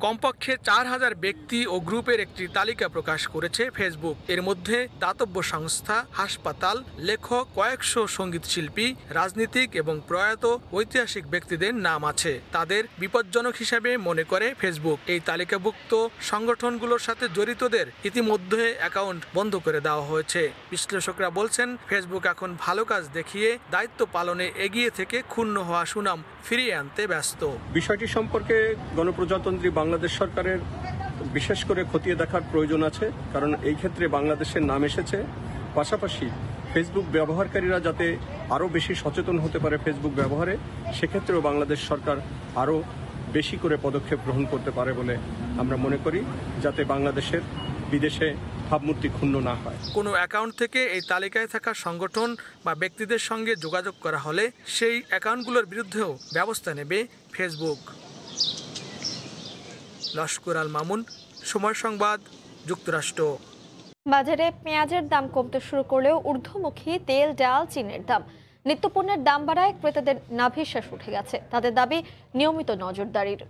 কমপক্ষে 4000 ব্যক্তি ও গ্রুপের একটি তালিকা প্রকাশ করেছে ফেসবুক। এর মধ্যে দাতব্য সংস্থা, হাসপাতাল, লেখক, কয়েকশো সঙ্গীত শিল্পী, রাজনীতিক এবং প্রয়াত ঐতিহাসিক ব্যক্তিদের নাম আছে। তাদের বিপজ্জনক হিসেবে মনে করে ফেসবুক। এই তালিকাভুক্ত সংগঠনগুলোর সাথে জড়িতদের ইতিমধ্যে অ্যাকাউন্ট বন্ধ করে দেওয়া হয়েছে। বিশ্লেষকরা বলছেন, ফেসবুক এখন ভালো কাজ দেখিয়ে দায়িত্ব পালনে এগিয়ে থেকে ক্ষুণ্ণ হওয়া সুনাম ফিরিয়ে আনতে ব্যস্ত। বিষয়টি সম্পর্কে গণপ্রজাতন্ত্রী বাংলাদেশ সরকারের বিশেষ করে খতিয়ে দেখার প্রয়োজন আছে, কারণ এই ক্ষেত্রে বাংলাদেশের নাম এসেছে। পাশাপাশি ফেসবুক ব্যবহারকারীরা যাতে আরও বেশি সচেতন হতে পারে ফেসবুক ব্যবহারে, সেক্ষেত্রেও বাংলাদেশ সরকার আরও বেশি করে পদক্ষেপ গ্রহণ করতে পারে বলে আমরা মনে করি, যাতে বাংলাদেশের বিদেশে ভাবমূর্তি ক্ষুণ্ণ না হয়। কোনো অ্যাকাউন্ট থেকে এই তালিকায় থাকা সংগঠন বা ব্যক্তিদের সঙ্গে যোগাযোগ করা হলে সেই অ্যাকাউন্টগুলোর বিরুদ্ধেও ব্যবস্থা নেবে ফেসবুক। লস্কর আল মামুন, সময় সংবাদ, যুক্তরাষ্ট্র। বাজারে পেঁয়াজের দাম কমতে শুরু করলেও ঊর্ধ্বমুখী তেল, ডাল, চিনির দাম, নিত্যপণ্যের দাম বাড়ায় ক্রেতাদের নাভিশ্বাস উঠে গেছে। তাদের দাবি নিয়মিত নজরদারির।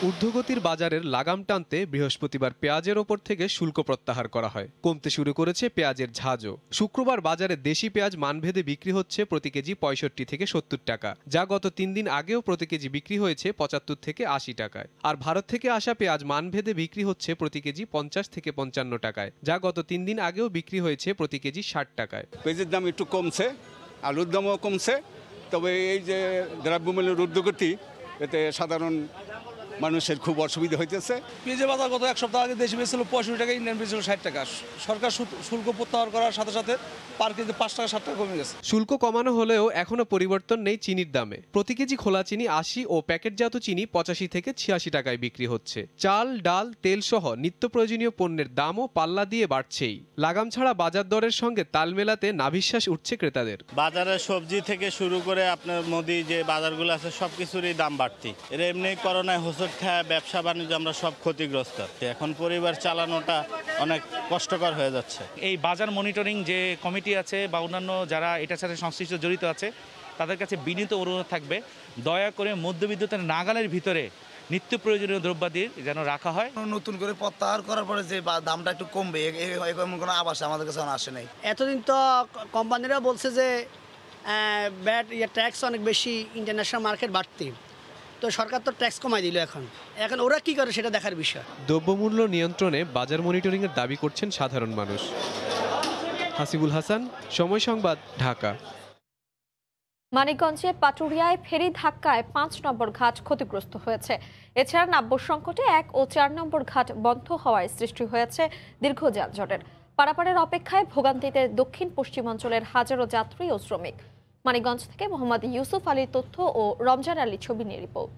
ঊর্ধ্বগতির বাজারের লাগাম টানতে বৃহস্পতিবার পেঁয়াজের ওপর থেকে শুল্ক প্রত্যাহার করা হয়। কমতে শুরু করেছে পেঁয়াজের ঝাঁজও। শুক্রবার বাজারে দেশি পেঁয়াজ মানভেদে বিক্রি হচ্ছে প্রতি কেজি 65 থেকে 70 টাকা, যা গত 3 দিন আগেও প্রতি কেজি বিক্রি হয়েছে 75 থেকে 80 টাকায়। আর ভারত থেকে আসা পেঁয়াজ মানভেদে বিক্রি হচ্ছে প্রতি কেজি 50 থেকে 55 টাকায়, যা গত 3 দিন আগেও বিক্রি হয়েছে প্রতি কেজি 60 টাকায়। পেঁয়াজের দাম একটু কমছে, আলুর দামও কমছে, তবে এই যে দ্রব্যমূল্যের ঊর্ধ্বগতি, এতে সাধারণ মানুষের খুব অসুবিধা হইতেছে। পেঁয়াজের বাজার গত এক সপ্তাহ আগে দেশি বেচছিল 65 টাকা, ইন্ডিয়ান বেচছিল 60 টাকা। সরকার শুল্ক প্রত্যাহার করার সাথে সাথে পার কেজি 5 টাকা 7 টাকা কমে গেছে। শুল্ক কমানো হলেও এখনো পরিবর্তন নেই চিনির দামে। প্রতি কেজি খোলা চিনি 80 ও প্যাকেটজাত চিনি 85 থেকে 86 টাকায় বিক্রি হচ্ছে। চাল, ডাল, তেল সহ নিত্য প্রয়োজনীয় পণ্যের দামও পাল্লা দিয়ে বাড়ছেই। লাগাম ছাড়া বাজার দরের সঙ্গে তাল মেলাতে নাভিশ্বাস উঠছে ক্রেতাদের। বাজারে সবজি থেকে শুরু করে আপনার মোদি যে বাজারগুলো আছে সবকিছুরই দাম বাড়তি। এর এমনি করোনায় হোসট খায় ব্যবসা বাণিজ্য আমরা সব ক্ষতিগ্রস্ত। এখন পরিবার চালানোটা অনেক কষ্টকর হয়ে যাচ্ছে। এই বাজার মনিটরিং যে কমিটি আছে বা অন্যান্য যারা এটার সাথে সংশ্লিষ্ট জড়িত আছে, তাদের কাছে বিনীত অনুরোধ থাকবে, দয়া করে মধ্যবিত্তের নাগালের ভিতরে নিত্য প্রয়োজনীয় দ্রব্যাদির যেন রাখা হয়। নতুন করে প্রত্যাহার করার পরে যে দামটা একটু কমবে, এমন কোনো আভাস আমাদের কাছে আসে নাই। এতদিন তো কোম্পানিরা বলছে যে ব্যাট ট্যাক্স অনেক বেশি, ইন্টারন্যাশনাল মার্কেট বাড়তি, তো সরকার তো ট্যাক্স কমাই দিল। এখন ওরা কি করে সেটা দেখার বিষয়। দ্রব্যমূল্য নিয়ন্ত্রণে বাজার মনিটরিংয়ের দাবি করছেন সাধারণ মানুষ। হাসিবুল হাসান, সময় সংবাদ, ঢাকা। মানিকগঞ্জে পাটুরিয়ায় ফেরি ধাক্কায় 5 নম্বর ঘাট ক্ষতিগ্রস্ত হয়েছে। এছাড়া নাব্য সংকটে 1 ও 4 নম্বর ঘাট বন্ধ হওয়ায় সৃষ্টি হয়েছে দীর্ঘ যানজটের। পারাপারের অপেক্ষায় ভোগান্তিতে দক্ষিণ পশ্চিমাঞ্চলের হাজারো যাত্রী ও শ্রমিক। মানিকগঞ্জ থেকে মোহাম্মদ ইউসুফ আলীর তথ্য ও রমজান আলী ছবি নিয়ে রিপোর্ট।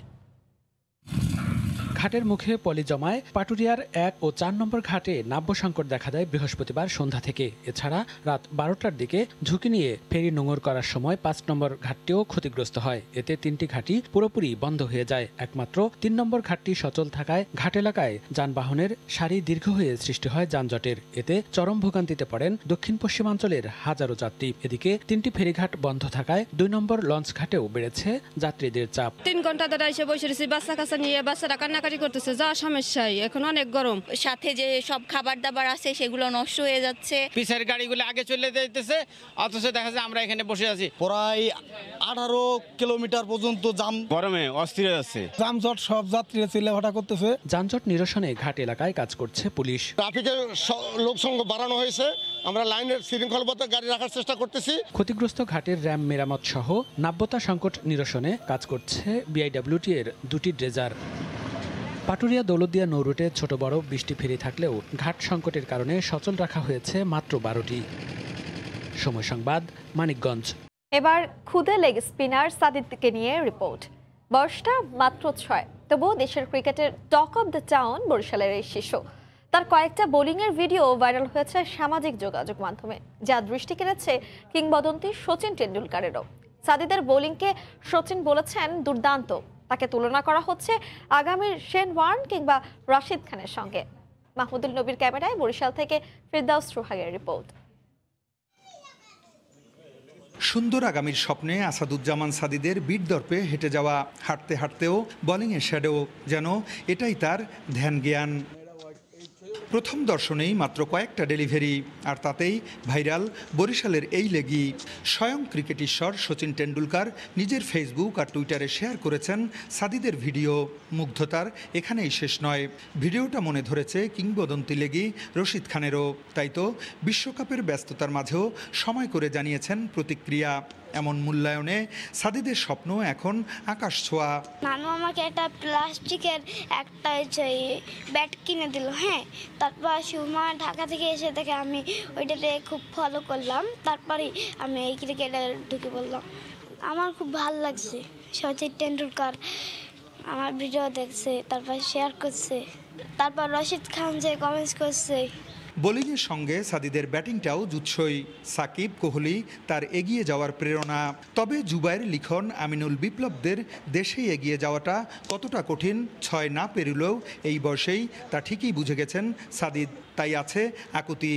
ঘাটের মুখে পলি জমায় পাটুরিয়ার 1 ও 4 নম্বর ঘাটে নাব্য সংকট দেখা দেয় বৃহস্পতিবার সন্ধ্যা থেকে। এছাড়া রাত 12টার দিকে ঝুঁকি নিয়ে ফেরি নোঙর করার সময় 5 নম্বর ঘাটটিও ক্ষতিগ্রস্ত হয়। এতে 3টি ঘাটই পুরোপুরি বন্ধ হয়ে যায়। একমাত্র 3 নম্বর ঘাটটি সচল থাকায় ঘাট এলাকায় যানবাহনের সারি দীর্ঘ হয়ে সৃষ্টি হয় যানজটের। এতে চরম ভোগান্তিতে পড়েন দক্ষিণ পশ্চিমাঞ্চলের হাজারো যাত্রী। এদিকে 3টি ফেরিঘাট বন্ধ থাকায় 2 নম্বর লঞ্চ ঘাটেও বেড়েছে যাত্রীদের চাপ। 3 ঘন্টা ধরে এসে বসে রয়েছি, বাচ্চা কাচ্চা নিয়ে, বাচ্চারা কান্নাকাটি করতেছে, যা সমস্যাই। এখন অনেক গরম, সাথে যে সব খাবার দাবার আছে সেগুলো নষ্ট হয়ে যাচ্ছে। পিছের গাড়িগুলো আগে চলে যাইতেছে, অথচ দেখা যায় আমরা এখানে বসে আছি। প্রায় 18 কিলোমিটার পর্যন্ত জাম, গরমে অস্থির আছে, যানজট, সব যাত্রীরা চিল্লাফাটা করতেছে। যানজট নিরসনে ঘাট এলাকায় কাজ করছে পুলিশ। ট্রাফিকের লোকসংখ্যা বাড়ানো হয়েছে, আমরা লাইনের শৃঙ্খলবদ্ধ গাড়ি রাখার চেষ্টা করতেছি। ক্ষতিগ্রস্ত ঘাটের র্যাম মেরামত সহ নাব্যতা সংকট নিরসনে কাজ করছে বিআইডব্লিউটি এর 2টি ড্রেজার। পাটুরিয়া দৌলতদিয়া নৌরুটে ছোট বড় 20টি ফেরি থাকলেও ঘাট সংকটের কারণে সচল রাখা হয়েছে মাত্র 12টি। সময় সংবাদ, মানিকগঞ্জ। এবার খুদে লেগ স্পিনার সাদিদকে নিয়ে রিপোর্ট। বয়সটা মাত্র 6, তবুও দেশের ক্রিকেটের টক অব দ্য টাউন বরিশালের এই শিশু। তার কয়েকটা বোলিংয়ের ভিডিও ভাইরাল হয়েছে সামাজিক যোগাযোগ মাধ্যমে, যা দৃষ্টি কেড়েছে কিংবদন্তি সচিন টেন্ডুলকারেরও। সাদিদের বোলিংকে সচিন বলেছেন দুর্দান্ত। তাকে তুলনা করা হচ্ছে আগামীর শেন ওয়ার্ন কিংবা রাশিদ খানের সঙ্গে। মাহমুদুল নবীর ক্যামেরায় বরিশাল থেকে ফিরদাউস সোহাগের রিপোর্ট। সুন্দর আগামীর স্বপ্নে আসাদুজ্জামান সাদিদের বীরদর্পে হেঁটে যাওয়া, হাঁটতে হাঁটতেও বোলিংয়ের শ্যাডো, যেন এটাই তার ধ্যান জ্ঞান। প্রথম দর্শনেই মাত্র কয়েকটা ডেলিভারি, আর তাতেই ভাইরাল বরিশালের এই লেগি। স্বয়ং ক্রিকেট ঈশ্বর সচিন টেন্ডুলকার নিজের ফেসবুক আর টুইটারে শেয়ার করেছেন সাদিদের ভিডিও। মুগ্ধতার এখানেই শেষ নয়, ভিডিওটা মনে ধরেছে কিংবদন্তি লেগি রশিদ খানেরও। তাই তো বিশ্বকাপের ব্যস্ততার মাঝেও সময় করে জানিয়েছেন প্রতিক্রিয়া। এমন মূল্যায়নে সাদিদের স্বপ্ন এখন আকাশ ছোঁয়া। নানু আমাকে একটা প্লাস্টিকের একটা ব্যাট কিনে দিল, হ্যাঁ। তারপর সুমা ঢাকা থেকে এসে দেখে আমি ওইটাতে খুব ফলো করলাম, তারপরে আমি এই ক্রিকেটে ঢুকে পড়লাম। আমার খুব ভালো লাগছে। সচিন টেন্ডুলকার আমার ভিডিও দেখছে, তারপর শেয়ার করছে, তারপর রশিদ খান যে কমেন্টস করছে। বোলিংয়ের সঙ্গে সাদিদের ব্যাটিংটাও জুৎসই। সাকিব, কোহলি তার এগিয়ে যাওয়ার প্রেরণা। তবে জুবাইর লিখন, আমিনুল বিপ্লবদের দেশেই এগিয়ে যাওয়াটা কতটা কঠিন 6 না পেরিলেও এই বয়সেই তা ঠিকই বুঝে গেছেন সাদিদ। তাই আছে আকুতি,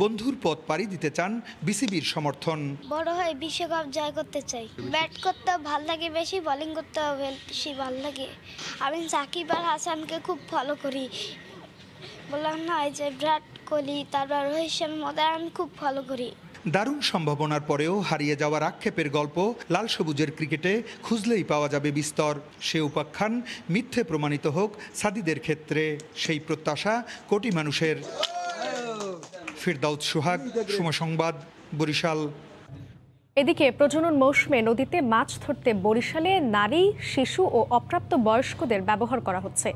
বন্ধুর পথ পাড়ি দিতে চান বিসিবির সমর্থন। বড় হয়ে বিশ্বকাপ জয় করতে চাই। ব্যাট করতে ভালো লাগে বেশি, বোলিং করতে বেশি ভালো লাগে। আমি সাকিব আর হাসানকে খুব ফলো করি। বললাম না, এই যে বিরাট কোহলি, তারপর রোহিত শর্মা, আমি খুব ফলো করি। দারুণ সম্ভাবনার পরেও হারিয়ে যাওয়ার আক্ষেপের গল্প লাল সবুজের ক্রিকেটে খুঁজলেই পাওয়া যাবে বিস্তর। সে উপাখ্যান মিথ্যে প্রমাণিত হোক সাদিদের ক্ষেত্রে, সেই প্রত্যাশা কোটি মানুষের। ফিরদাউস সোহাগ, সময় সংবাদ, বরিশাল। এদিকে প্রজনন মৌসুমে নদীতে মাছ ধরতে বরিশালে নারী, শিশু ও অপ্রাপ্ত বয়স্কদের ব্যবহার করা হচ্ছে।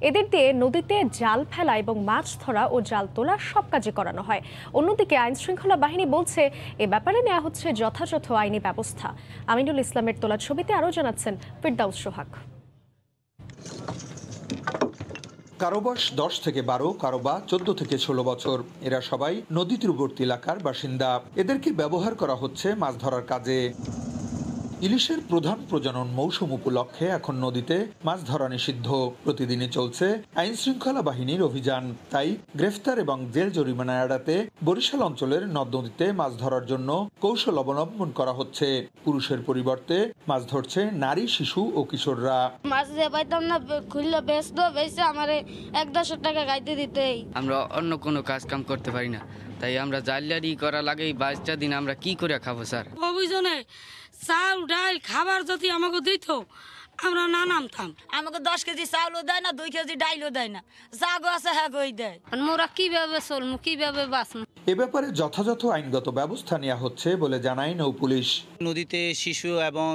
এদের দিয়ে নদীতে জাল ফেলা এবং মাছ ধরা ও জাল তোলা সব কাজই করানো হয়। অন্যদিকে আইনশৃঙ্খলা বাহিনী বলছে এ ব্যাপারে নেওয়া হচ্ছে যথাযথ আইনি ব্যবস্থা। আমিনুল ইসলামের তোলা ছবিতে আরও জানাচ্ছেন ফিরদাউস সোহাগ। কারো বয়স 10 থেকে 12, কারো বা 14 থেকে 16 বছর। এরা সবাই নদী তীরবর্তী এলাকার বাসিন্দা। এদেরকে ব্যবহার করা হচ্ছে মাছ ধরার কাজে। ইলিশের প্রধান প্রজনন মৌসুম উপলক্ষে এখন নদীতে মাছ ধরা নিষিদ্ধ। প্রতিদিনই চলছে আইন শৃঙ্খলা বাহিনীর অভিযান। তাই গ্রেফতার এবং জেল জরিমানা এড়াতে বরিশাল অঞ্চলের নদ নদীতে মাছ ধরার জন্য কৌশল অবলম্বন করা হচ্ছে। পুরুষের পরিবর্তে মাছ ধরছে নারী, শিশু ও কিশোররা। মাছ যে পাইতাম না, খুললে বেচতে আমার 1-10 টাকা গাইতে দিতেই। আমরা অন্য কোনো কাজ কাম করতে পারি না, তাই আমরা জালিয়ারি করা লাগে। 22টা দিন আমরা কি করে খাবো স্যার? অভিযানে চাল ডাল খাবার যদি আমাকে দিত আমরা না নামতাম। আমাকে 10 কেজি চাউলও দেয় না, 2 কেজি ডাইলও দেয় না। যাগো আছে হ্যাঁ গই দেয়। মোরা কিভাবে চলমু, কিভাবে বাঁচমু? এ ব্যাপারে যথাযথ আইনগত ব্যবস্থা নেওয়া হচ্ছে বলে জানায় নৌ পুলিশ। নদীতে শিশু এবং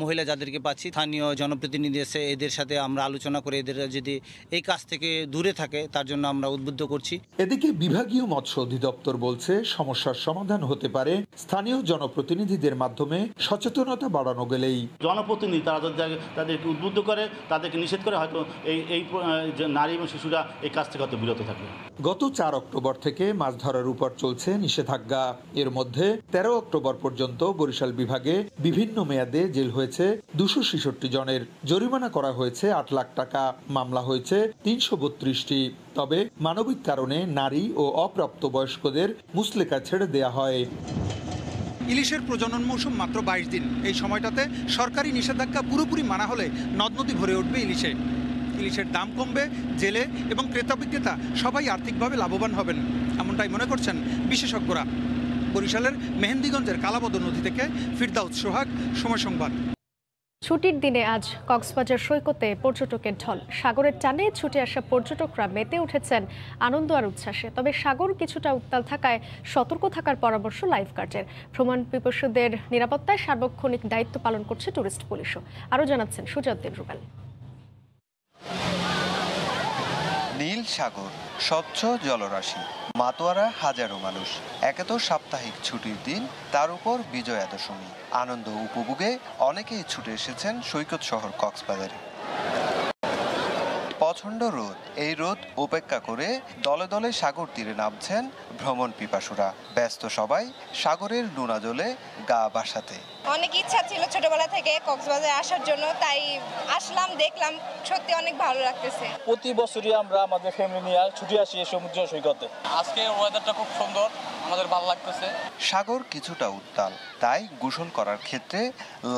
মহিলা যাদেরকে পাচ্ছি, স্থানীয় জনপ্রতিনিধি আছে, এদের সাথে আমরা আলোচনা করে এদের যদি এই কাজ থেকে দূরে থাকে তার জন্য আমরা উদ্বুদ্ধ করছি। এদিকে বিভাগীয় মৎস্য অধিদপ্তর বলছে সমস্যার সমাধান হতে পারে স্থানীয় জনপ্রতিনিধিদের মাধ্যমে সচেতনতা বাড়ানো গেলেই। জনপ্রতিনিধি তারা তাদেরকে উদ্বুদ্ধ করে, তাদেরকে নিষেধ করে, হয়তো এই নারী এবং শিশুরা এই কাজ থেকে হয়তো বিরত থাকবে। গত 4 অক্টোবর থেকে মাছ ধরার উপর চলছে নিষেধাজ্ঞা। এর মধ্যে 13 অক্টোবর পর্যন্ত বরিশাল বিভাগে বিভিন্ন মেয়াদে জেল হয়েছে 266 জনের, জরিমানা করা হয়েছে 8 লাখ টাকা, মামলা হয়েছে 332টি। তবে মানবিক কারণে নারী ও অপ্রাপ্ত বয়স্কদের মুচলেকা ছেড়ে দেয়া হয়। ইলিশের প্রজনন মৌসুম মাত্র 22 দিন। এই সময়টাতে সরকারি নিষেধাজ্ঞা পুরোপুরি মানা হলে নদ নদী ভরে উঠবে ইলিশে। ইলিশের দাম কমবে, জেলে এবং ক্রেতা বিক্রেতা সবাই আর্থিকভাবে লাভবান হবেন, এমনটাই মনে করছেন বিশেষজ্ঞরা। বরিশালের মেহেন্দিগঞ্জের কালাবদর নদী থেকে ফিরদাউস সোহাগ, সময় সংবাদ। ছুটির দিনে আজ কক্সবাজার সৈকতে পর্যটকের ঢল। সাগরের টানে ছুটে আসা পর্যটকরা মেতে উঠেছেন আনন্দ আর উচ্ছ্বাসে। তবে সাগর কিছুটা উত্তাল থাকায় সতর্ক থাকার পরামর্শ লাইফগার্ডের। ভ্রমণ পিপাসুদের নিরাপত্তায় সার্বক্ষণিক দায়িত্ব পালন করছে টুরিস্ট পুলিশও। আরও জানাচ্ছেন সুজাউদ্দিন রুবেল। নীল সাগর, স্বচ্ছ জলরাশি, মাতোয়ারা হাজারো মানুষ। একে তো সাপ্তাহিক ছুটির দিন, তার উপর বিজয়া দশমী। আনন্দ উপভোগে অনেকেই ছুটে এসেছেন সৈকত শহর কক্সবাজারে। প্রচণ্ড রোদ, এই রোদ উপেক্ষা করে দলে দলে সাগর তীরে নামছেন ভ্রমণ পিপাসুরা। ব্যস্ত সবাই সাগরের নোনা জলে গা ভাসাতে। অনেক ইচ্ছা ছিল ছোটবেলা থেকে কক্সবাজারে আসার জন্য, তাই আসলাম, দেখলাম, সত্যি অনেক ভালো লাগতেছে। প্রতি বছরই আমরা আমাদের ফ্যামিলি নিয়ে ছুটি আসি সমুদ্র সৈকতে। আজকে ওয়েদারটা খুব সুন্দর, আমাদের ভালো লাগতেছে। সাগর কিছুটা উত্তাল, তাই গোসল করার ক্ষেত্রে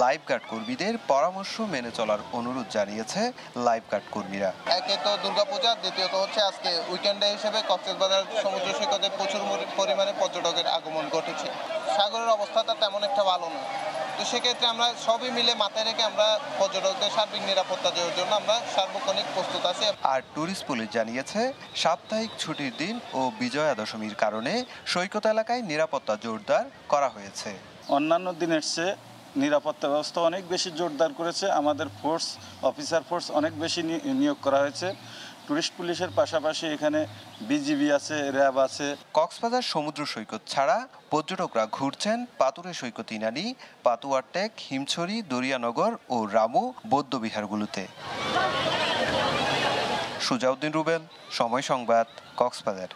লাইফগার্ড কর্মীদের পরামর্শ মেনে চলার অনুরোধ জানিয়েছে লাইফগার্ড কর্মীরা। একে তো দুর্গাপূজা, দ্বিতীয়ত হচ্ছে আজকে উইকেন্ডে হিসেবে কক্সবাজার সমুদ্র সৈকতে প্রচুর পরিমাণে পর্যটকের আগমন ঘটেছে। সাগরের অবস্থাটা তেমন একটা ভালো নয়, তো সেক্ষেত্রে আমরা সবই মিলে মাথায় রেখে আমরা পর্যটকদের সার্বিক নিরাপত্তা দেওয়ার জন্য আমরা সার্বক্ষণিক প্রস্তুত আছি। আর ট্যুরিস্ট পুলিশ জানিয়েছে সাপ্তাহিক ছুটির দিন ও বিজয়া দশমীর কারণে সৈকত এলাকায় নিরাপত্তা জোরদার করা হয়েছে। অন্যান্য দিনের চেয়ে নিরাপত্তা ব্যবস্থা অনেক বেশি জোরদার করেছে। আমাদের অফিসার ফোর্স অনেক বেশি নিয়োগ করা হয়েছে। টুরিস্ট পুলিশের পাশাপাশি এখানে বিজিবি আছে, র্যাব আছে। কক্সবাজার সমুদ্র সৈকত ছাড়া পর্যটকরা ঘুরছেন পাতুরে সৈকত ইনানি, পাতুয়ার টেক, হিমছড়ি, দরিয়ানগর ও রামু বৌদ্ধবিহারগুলোতে। সুজাউদ্দিন রুবেল, সময় সংবাদ, কক্সবাজার।